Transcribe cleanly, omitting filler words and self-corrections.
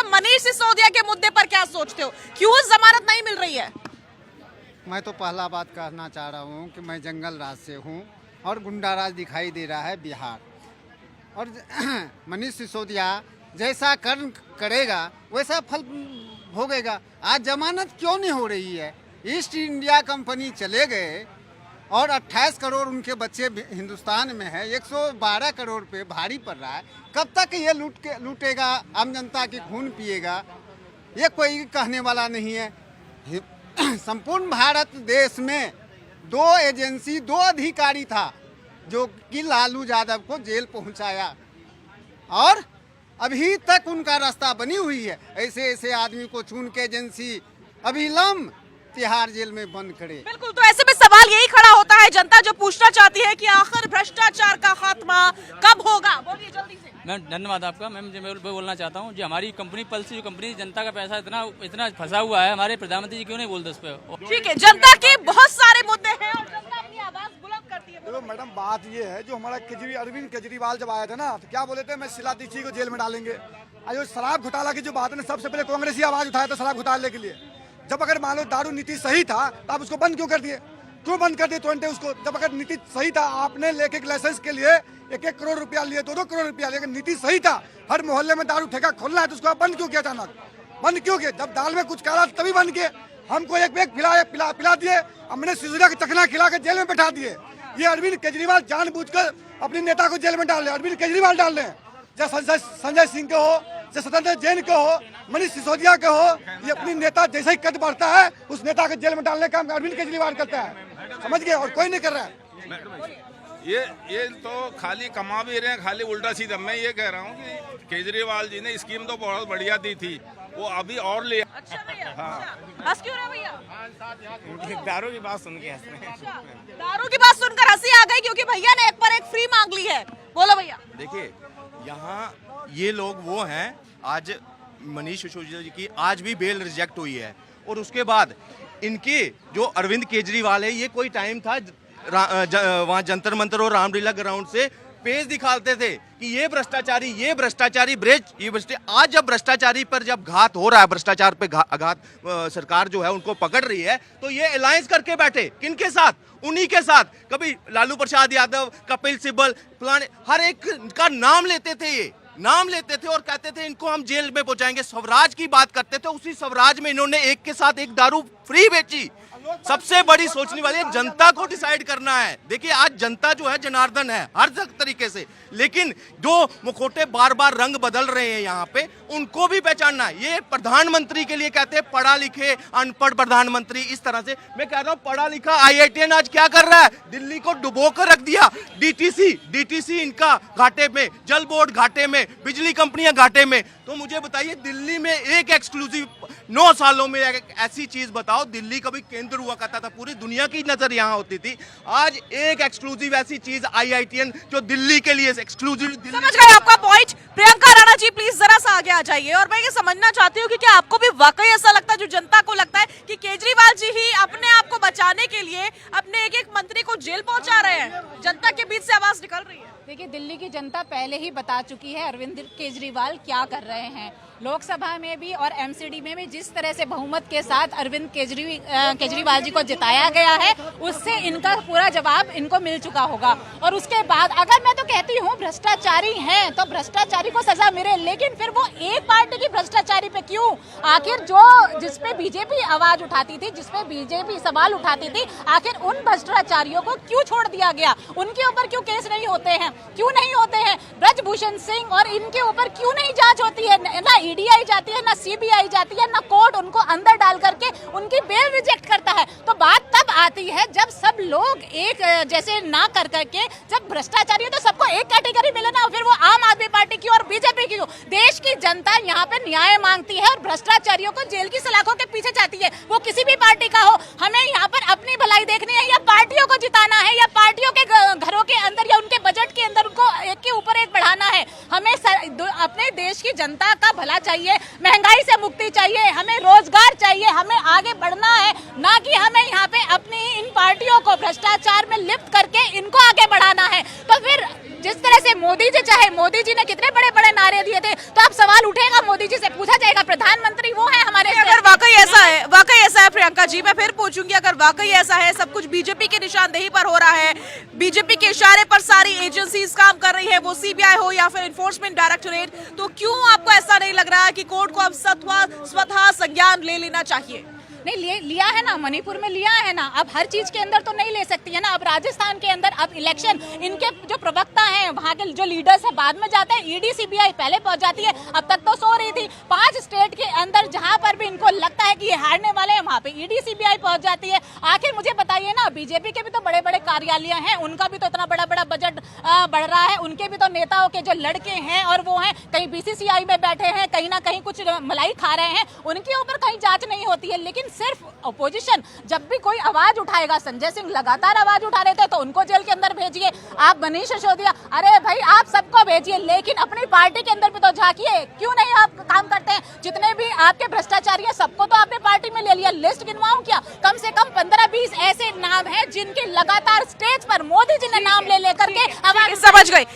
क्या मनीष सिसोदिया के मुद्दे पर क्या सोचते हो, क्यों जमानत नहीं मिल रही है? मैं तो पहला बात कहना चाह रहा हूँ कि मैं जंगल राज से हूँ और गुंडा राज दिखाई दे रहा है बिहार। और मनीष सिसोदिया जैसा कर्म करेगा वैसा फल भोगेगा। आज जमानत क्यों नहीं हो रही है? ईस्ट इंडिया कंपनी चले गए और 28 करोड़ उनके बच्चे हिंदुस्तान में है, 112 करोड़ पे भारी पड़ रहा है। कब तक ये लूटेगा, आम जनता की खून पिएगा? ये कोई कहने वाला नहीं है। संपूर्ण भारत देश में 2 एजेंसी 2 अधिकारी था जो कि लालू यादव को जेल पहुंचाया और अभी तक उनका रास्ता बनी हुई है। ऐसे ऐसे आदमी को चुन के एजेंसी अभिलंब तिहाड़ जेल में बंद करे। बिल्कुल, तो ऐसे में सवाल यही खड़ा होता है, जनता जो पूछना चाहती है कि आखिर भ्रष्टाचार का खात्मा कब होगा? बोलिए जल्दी से। मैम धन्यवाद आपका। मैम मैं बोलना चाहता हूँ जो हमारी कंपनी पल्स जो कंपनी जनता का पैसा इतना फंसा हुआ है, हमारे प्रधानमंत्री जी क्यों नहीं बोलते उस पर? ठीक है, जनता के बहुत सारे मुद्दे हैं और जनता अपनी आवाज बुलंद करती है। देखो मैडम, बात ये है जो हमारा अरविंद केजरीवाल जब आया था ना, तो क्या बोले थे, मैं शीला दीक्षित को जेल में डालेंगे। आज जो शराब घोटाला की जो बात है ना, सबसे पहले कांग्रेस ही आवाज उठाया था शराब घोटाले के लिए। जब अगर मान लो दारू नीति सही था तो आप उसको बंद क्यों कर दिए? क्यों बंद कर दिए तुरंत उसको? जब अगर नीति सही था, आपने लेके एक लाइसेंस के लिए 1-1 करोड़ रुपया लिए, 2-2 करोड़ रुपया लिए। नीति सही था, हर मोहल्ले में दारू ठेका खोलना है, तो उसको आप बंद क्यों किया? अचानक बंद क्यों किया? जब दाल में कुछ काला तभी बंद किए। हमको एक बैग पिला दिए, हमने सिसोदिया का चखना खिला के जेल में बैठा दिए। ये अरविंद केजरीवाल जानबूझकर अपने नेता को जेल में डाल रहे हैं। अरविंद केजरीवाल डाल रहे हैं, चाहे संजय सिंह के हो, चाहे स्वतंत्र जैन के हो, मनीष सिसोदिया के हो। ये अपनी नेता जैसे ही कद बढ़ता है उस नेता को जेल में डालने का काम अरविंद केजरीवाल करता है, समझ गए? और कोई नहीं कर रहा है। ये तो खाली कमा भी रहे हैं, खाली उल्टा सीधा। मैं ये कह रहा हूँ कि केजरीवाल जी ने स्कीम तो बहुत बढ़िया दी थी, वो अभी और ले। अच्छा भैया, हंस क्यों रहे भैया? दारू की बात सुन के हंस रहे हैं। अच्छा, दारू की बात सुनकर हंसी आ गई क्योंकि भैया ने एक पर एक फ्री मांग ली है। बोलो भैया। देखिए, यहाँ ये लोग वो हैं, आज मनीष सिसोदिया जी की आज भी बेल रिजेक्ट हुई है और उसके बाद इनके जो अरविंद केजरीवाल है, ये कोई टाइम था वहाँ जंतर मंतर और रामलीला ग्राउंड से पेज दिखाते थे कि ये भ्रष्टाचारी आज जब भ्रष्टाचारी पर जब घात हो रहा है, भ्रष्टाचार पे घात सरकार जो है उनको पकड़ रही है, तो ये अलायंस करके बैठे किनके साथ? उन्हीं के साथ। कभी लालू प्रसाद यादव, कपिल सिब्बल, फलाने, हर एक का नाम लेते थे, ये नाम लेते थे और कहते थे इनको हम जेल में पहुंचाएंगे। स्वराज की बात करते थे, उसी स्वराज में इन्होंने एक के साथ एक दारू फ्री बेची। सबसे बड़ी सोचने वाली है, जनता को डिसाइड करना है। देखिए, आज जनता जो है जनार्दन है हर तरीके से, लेकिन जो मुखौटे बार बार रंग बदल रहे हैं यहाँ पे, उनको भी पहचानना है। ये प्रधानमंत्री के लिए कहते हैं पढ़ा लिखे अनपढ़ प्रधानमंत्री, इस तरह से मैं कह रहा हूँ पढ़ा लिखा IITN आज क्या कर रहा है? दिल्ली को डुबो कर रख दिया। DTC इनका घाटे में, जल बोर्ड घाटे में, बिजली कंपनियां घाटे में। तो मुझे बताइए, दिल्ली में एक एक्सक्लूसिव 9 सालों में एक ऐसी चीज बताओ, दिल्ली कभी केंद्र हुआ करता था, पूरी दुनिया की नजर यहाँ होती थी। आज एक एक्सक्लूसिव ऐसी चीज IITN जो दिल्ली के लिए एक्सक्लूसिव। समझ गए आपका पॉइंट। प्रियंका राणा जी प्लीज जरा सा आगे आ जाइए और मैं ये समझना चाहती हूँ कि क्या आपको भी वाकई ऐसा लगता है, जो जनता को लगता है, कि केजरीवाल जी ही अपने आप को बचाने के लिए अपने एक मंत्री को जेल पहुंचा रहे हैं? जनता के बीच से आवाज निकल रही है। देखिए, दिल्ली की जनता पहले ही बता चुकी है अरविंद केजरीवाल क्या कर रहे हैं। लोकसभा में भी और MCD में भी जिस तरह से बहुमत के साथ अरविंद केजरीवाल जी को जिताया गया है, उससे इनका पूरा जवाब इनको मिल चुका होगा। और उसके बाद अगर मैं तो कहती हूँ भ्रष्टाचारी हैं तो भ्रष्टाचारी को सजा मिले, लेकिन फिर वो एक पार्टी की भ्रष्टाचारी पे क्यों? आखिर जिसपे बीजेपी आवाज उठाती थी, जिसपे बीजेपी सवाल उठाती थी, आखिर उन भ्रष्टाचारियों को क्यों छोड़ दिया गया? उनके ऊपर क्यों केस नहीं होते हैं? क्यों नहीं होते हैं? ब्रजभूषण सिंह और इनके ऊपर क्यों नहीं जांच होती है? ना ED आई जाती है, ना CBI जाती है, ना कोर्ट उनको अंदर डाल करके उनकी बेल रिजेक्ट करता है। तो बात तब आती है जब सब लोग एक जैसे ना कर करके, जब भ्रष्टाचारी है तो सबको एक कैटेगरी मिले ना, फिर वो आम आदमी पार्टी की और बीजेपी की। देश की जनता यहाँ पे न्याय मांगती है और भ्रष्टाचारियों को जेल की सलाखों के पीछे जाती है, वो किसी भी पार्टी का हो। हमें यहाँ पर अपनी भलाई देखनी है या पार्टियों को जिताना है, या पार्टियों के घरों के अंदर या उनके बजट के अंदर उनको एक के ऊपर एक बढ़ाना है? हमें अपने देश की जनता का भला चाहिए, महंगाई से मुक्ति चाहिए, हमें रोजगार चाहिए, हमें आगे बढ़ना है, ना कि हमें यहाँ पे अपनी इन पार्टियों को भ्रष्टाचार में लिप्त करके इनको आगे बढ़ाना है। तो फिर जिस तरह से मोदी जी चाहे, मोदी जी ने कितने बड़े बड़े नारे दिए थे, तो अब सवाल उठेगा मोदी जी से, पूछा जाएगा प्रधानमंत्री वो है हमारे। अगर वाकई ऐसा है प्रियंका जी, मैं फिर पूछूंगी, अगर वाकई ऐसा है, सब कुछ बीजेपी की निशानदेही पर हो रहा है, बीजेपी के इशारे पर सारी एजेंसीज काम कर रही है, वो सीबीआई हो या फिर एनफोर्समेंट डायरेक्टोरेट, तो क्यों आपको ऐसा नहीं लग रहा है कि कोर्ट को अब स्वतः संज्ञान ले लेना चाहिए? नहीं लिया है ना, मणिपुर में लिया है ना, अब हर चीज के अंदर तो नहीं ले सकती है ना। अब राजस्थान के अंदर अब इलेक्शन, इनके जो प्रवक्ता हैं, वहाँ के जो लीडर्स हैं, बाद में जाते हैं, ईडी सीबीआई पहले पहुंच जाती है। अब तक तो सो रही थी, 5 स्टेट के अंदर जहां पर भी इनको लगता है कि ये हारने वाले हैं, वहां पे ईडी सीबीआई पहुंच जाती है। आखिर मुझे बताइए ना, बीजेपी के भी तो बड़े बड़े कार्यालय हैं, उनका भी तो इतना बड़ा बड़ा बजट बढ़ रहा है, उनके भी तो नेताओं के जो लड़के हैं और वो हैं, कहीं बीसीसीआई में बैठे हैं, कहीं ना कहीं कुछ मलाई खा रहे हैं, उनके ऊपर कहीं जांच नहीं होती है। लेकिन सिर्फ अपोजिशन जब भी कोई आवाज उठाएगा, संजय सिंह लगातार आवाज उठा रहे थे, तो उनको जेल के अंदर भेजिए। आप मनीष सिसोदिया, अरे भाई आप सबको भेजिए, लेकिन अपनी पार्टी के अंदर भी तो झांकिए, क्यों नहीं आप काम करते हैं? जितने भी आपके भ्रष्टाचारी हैं, सबको तो आपने पार्टी में ले लिया। लिस्ट गिनवाऊं क्या? कम से कम 15-20 ऐसे नाम हैं जिनके लगातार स्टेज पर मोदी जी ने नाम ले लेकर के आवाज। समझ गई।